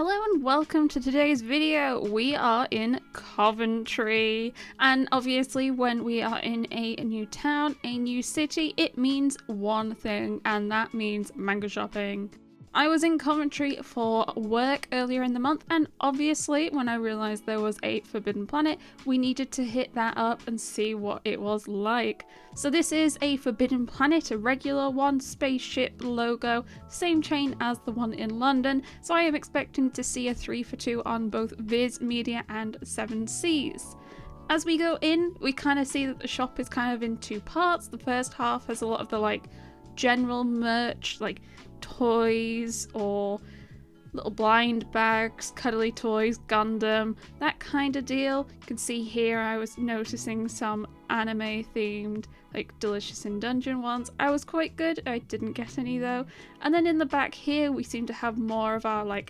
Hello and welcome to today's video. We are in Coventry, and obviously when we are in a new town, a new city, it means one thing, and that means manga shopping. I was in Coventry for work earlier in the month, and obviously when I realised there was a Forbidden Planet, we needed to hit that up and see what it was like. So this is a Forbidden Planet, a regular one, spaceship logo, same chain as the one in London, so I am expecting to see a 3 for 2 on both Viz Media and 7 Seas. As we go in, we kind of see that the shop is kind of in two parts. The first half has a lot of the general merch, like toys or little blind bags, cuddly toys, Gundam, that kind of deal. You can see here I was noticing some anime themed, like Delicious in Dungeon ones. I was quite good, I didn't get any though. And then in the back here we seem to have more of our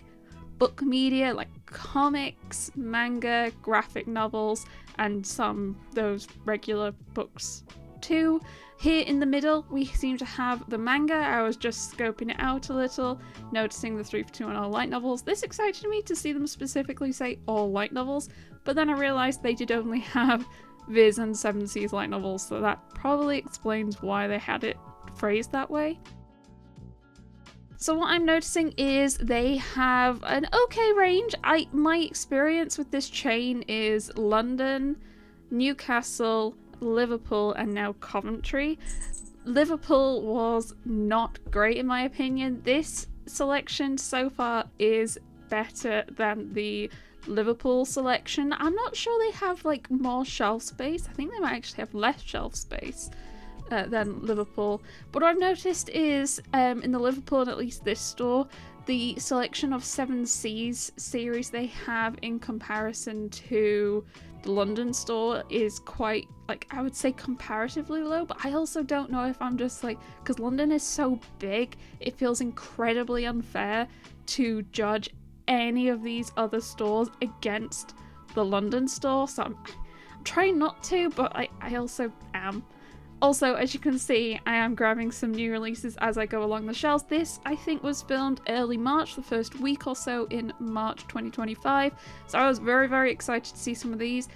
book media, like comics, manga, graphic novels, and some those regular books too. Here in the middle we seem to have the manga. I was just scoping it out a little, noticing the 3 for 2 on all light novels. This excited me to see them specifically say all light novels, but then I realised they did only have Viz and 7 Seas light novels, so that probably explains why they had it phrased that way. So what I'm noticing is they have an okay range. My experience with this chain is London, Newcastle, Liverpool, and now Coventry. Liverpool was not great in my opinion. This selection so far is better than the Liverpool selection. I'm not sure they have more shelf space. I think they might actually have less shelf space than Liverpool. But what I've noticed is in the Liverpool, and at least this store, the selection of 7 Seas series they have in comparison to the London store is quite, I would say comparatively low, but I also don't know if I'm just because London is so big, it feels incredibly unfair to judge any of these other stores against the London store, so I'm trying not to, but I also am. Also, as you can see, I am grabbing some new releases as I go along the shelves. This, I think, was filmed early March, the first week or so in March 2025. So I was very, very excited to see some of these.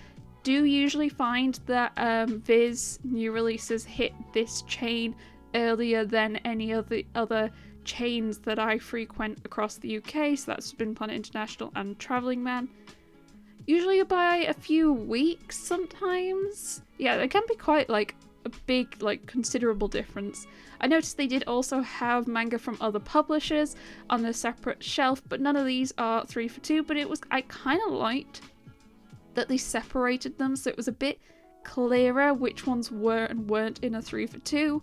Do usually find that Viz new releases hit this chain earlier than any of the other chains that I frequent across the UK. So that's Forbidden Planet International and Travelling Man. Usually by a few weeks sometimes. Yeah, it can be quite a big, considerable difference. I noticed they did also have manga from other publishers on a separate shelf, but none of these are 3 for 2, but I kind of liked that they separated them, so it was a bit clearer which ones were and weren't in a 3 for 2,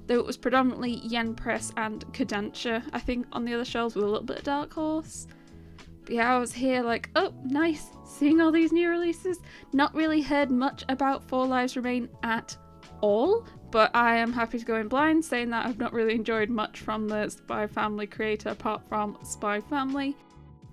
though it was predominantly Yen Press and Caketinz, I think, on the other shelves with a little bit of Dark Horse. But yeah, I was here oh, nice, seeing all these new releases. Not really heard much about Four Lives Remain at all, but I am happy to go in blind, saying that I've not really enjoyed much from the Spy Family creator apart from Spy Family.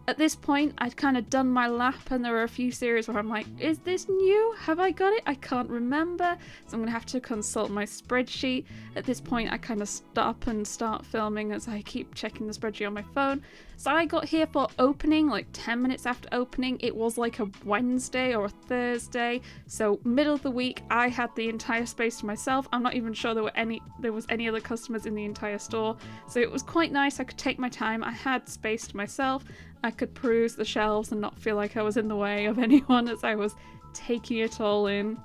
At this point, I'd kind of done my lap, and there were a few series where I'm like, is this new? Have I got it? I can't remember, so I'm gonna have to consult my spreadsheet. At this point, I kind of stop and start filming as I keep checking the spreadsheet on my phone. So I got here for opening, 10 minutes after opening. It was a Wednesday or a Thursday, so middle of the week. I had the entire space to myself. I'm not even sure there was any other customers in the entire store, so it was quite nice. I could take my time. I had space to myself. I could peruse the shelves and not feel like I was in the way of anyone as I was taking it all in.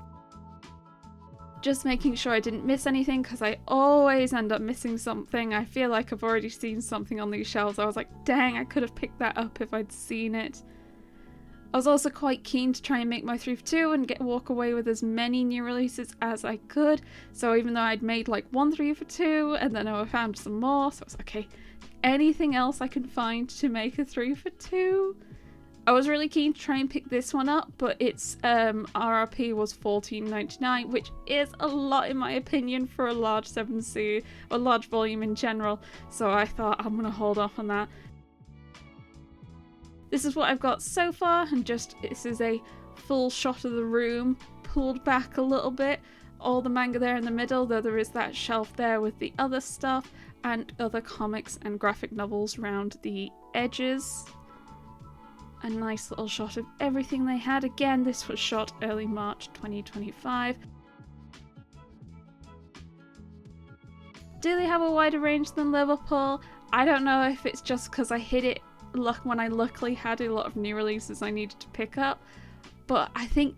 Just making sure I didn't miss anything, because I always end up missing something. I feel like I've already seen something on these shelves. I was like, dang, I could have picked that up if I'd seen it. I was also quite keen to try and make my 3 for 2 and walk away with as many new releases as I could. So even though I'd made one 3 for 2 and then I found some more, so I was like, okay, anything else I can find to make a 3 for 2. I was really keen to try and pick this one up, but its RRP was $14.99, which is a lot in my opinion for a large 7C or large volume in general, so I thought I'm gonna hold off on that. This is what I've got so far, and this is a full shot of the room, pulled back a little bit. All the manga there in the middle, though there is that shelf there with the other stuff and other comics and graphic novels around the edges. a nice little shot of everything they had. Again, this was shot early March 2025. Do they have a wider range than Liverpool? I don't know if it's just because I hit it when I luckily had a lot of new releases I needed to pick up, but I think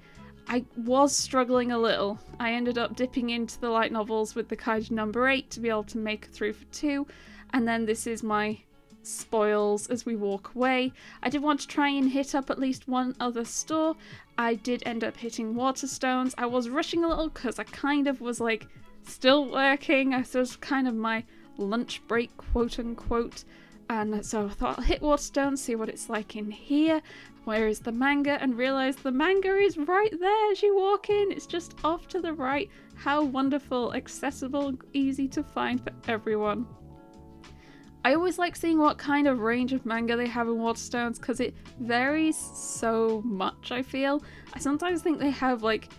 I was struggling a little. I ended up dipping into the light novels with the Kaiju number 8 to be able to make it through for 2, and then this is my spoils as we walk away. I did want to try and hit up at least one other store. I did end up hitting Waterstones. I was rushing a little because I kind of was like still working. It was kind of my lunch break, quote unquote, and so I thought I'll hit Waterstones, see what it's like in here. Where is the manga? And realise the manga is right there as you walk in. It's just off to the right. How wonderful, accessible, easy to find for everyone. I always like seeing what kind of range of manga they have in Waterstones because it varies so much, I feel. I sometimes think they have like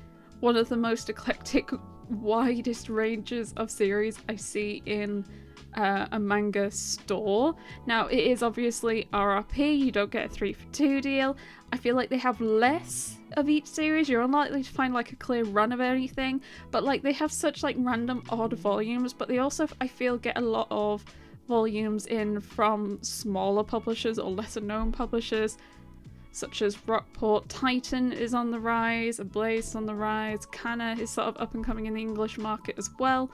one of the most eclectic, widest ranges of series I see in a manga store. Now, it is obviously RRP, you don't get a 3 for 2 deal. I feel like they have less of each series. You're unlikely to find like a clear run of anything, but like they have such like random odd volumes, but they also, I feel, get a lot of volumes in from smaller publishers or lesser known publishers, such as Rockport. Titan is on the rise, Ablaze is on the rise, Kana is sort of up and coming in the English market as well.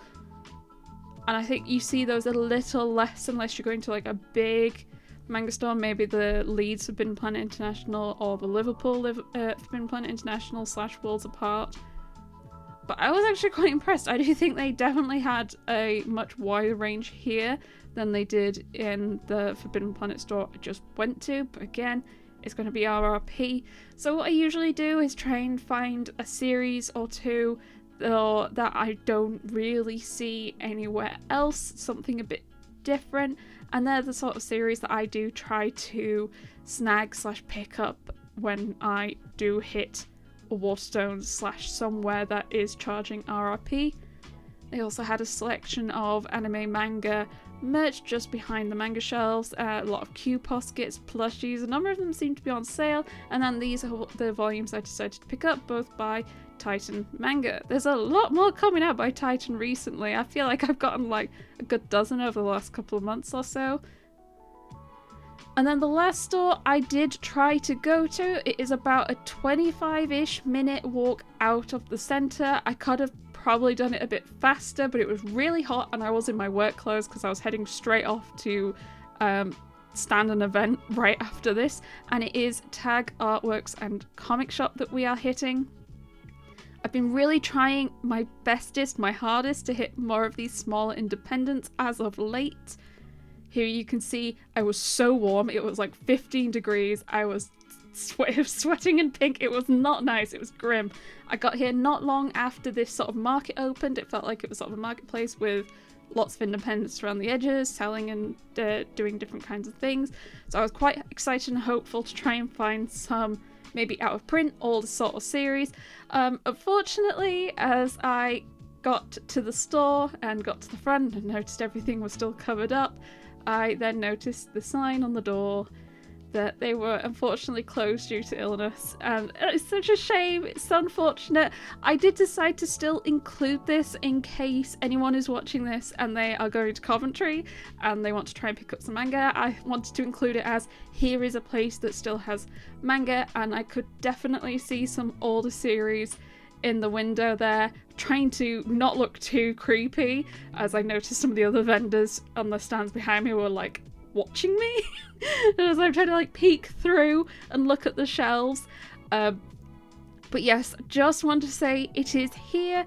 And I think you see those a little less unless you're going to like a big manga store, maybe the Leeds Forbidden Planet International or the Liverpool Forbidden Planet International / Worlds Apart. But I was actually quite impressed. I do think they definitely had a much wider range here than they did in the Forbidden Planet store I just went to, but again, it's going to be RRP. So what I usually do is try and find a series or two that I don't really see anywhere else, something a bit different, and they're the sort of series that I do try to snag / pick up when I do hit a Waterstones / somewhere that is charging RRP. They also had a selection of anime manga merch just behind the manga shelves, a lot of Q poskets, plushies, a number of them seem to be on sale, and then these are the volumes I decided to pick up, both by Titan manga. There's a lot more coming out by Titan recently. I feel like I've gotten like a good dozen over the last couple of months or so. And then the last store I did try to go to, it is about a 25-ish minute walk out of the centre. I could have probably done it a bit faster, but it was really hot and I was in my work clothes because I was heading straight off to stand an event right after this, and it is Tag Artworks and Comic Shop that we are hitting. I've been really trying my bestest, my hardest to hit more of these smaller independents as of late. Here you can see I was so warm, it was like 15 degrees, I was sweating in pink, it was not nice, it was grim. I got here not long after this sort of market opened. It felt like it was sort of a marketplace with lots of independents around the edges, selling and doing different kinds of things. So I was quite excited and hopeful to try and find some maybe out of print, older sort of series. Unfortunately, as I got to the store and got to the front and noticed everything was still covered up, I then noticed the sign on the door that they were unfortunately closed due to illness, and it's such a shame. It's so unfortunate. I did decide to still include this in case anyone is watching this and they are going to Coventry and they want to try and pick up some manga. I wanted to include it as here is a place that still has manga, and I could definitely see some older series in the window there, trying to not look too creepy, as I noticed some of the other vendors on the stands behind me were like watching me as I'm trying to like peek through and look at the shelves. But yes, just want to say it is here.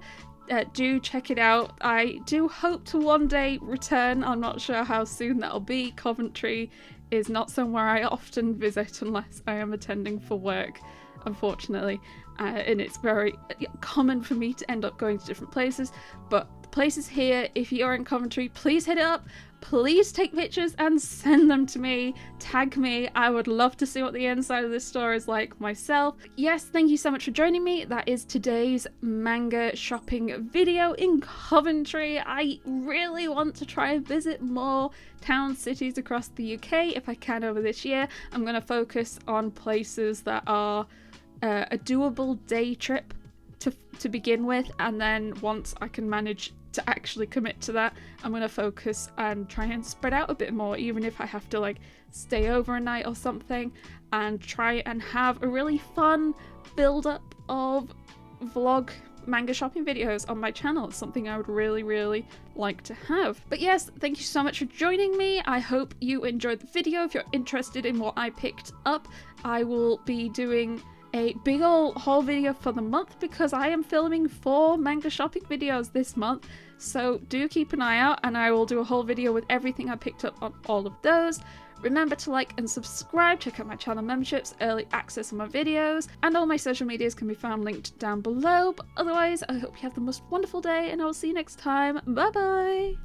Do check it out. I do hope to one day return. I'm not sure how soon that'll be. Coventry is not somewhere I often visit unless I am attending for work, unfortunately. And it's very common for me to end up going to different places, but The place is here. If you're in Coventry, please hit it up. Please take pictures and send them to me. Tag me. I would love to see what the inside of this store is like myself. Yes, thank you so much for joining me. That is today's manga shopping video in Coventry. I really want to try and visit more towns, cities across the UK if I can over this year. I'm going to focus on places that are a doable day trip to begin with, and then once I can manage to actually commit to that, I'm going to focus and try and spread out a bit more, even if I have to like stay over a night or something, and try and have a really fun build up of vlog manga shopping videos on my channel. It's something I would really like to have. But yes, thank you so much for joining me. I hope you enjoyed the video. If you're interested in what I picked up, I will be doing a big ol' haul video for the month because I am filming 4 manga shopping videos this month, so do keep an eye out and I will do a whole video with everything I picked up on all of those. Remember to like and subscribe, check out my channel memberships, early access on my videos, and all my social medias can be found linked down below. But otherwise, I hope you have the most wonderful day and I will see you next time. Bye bye!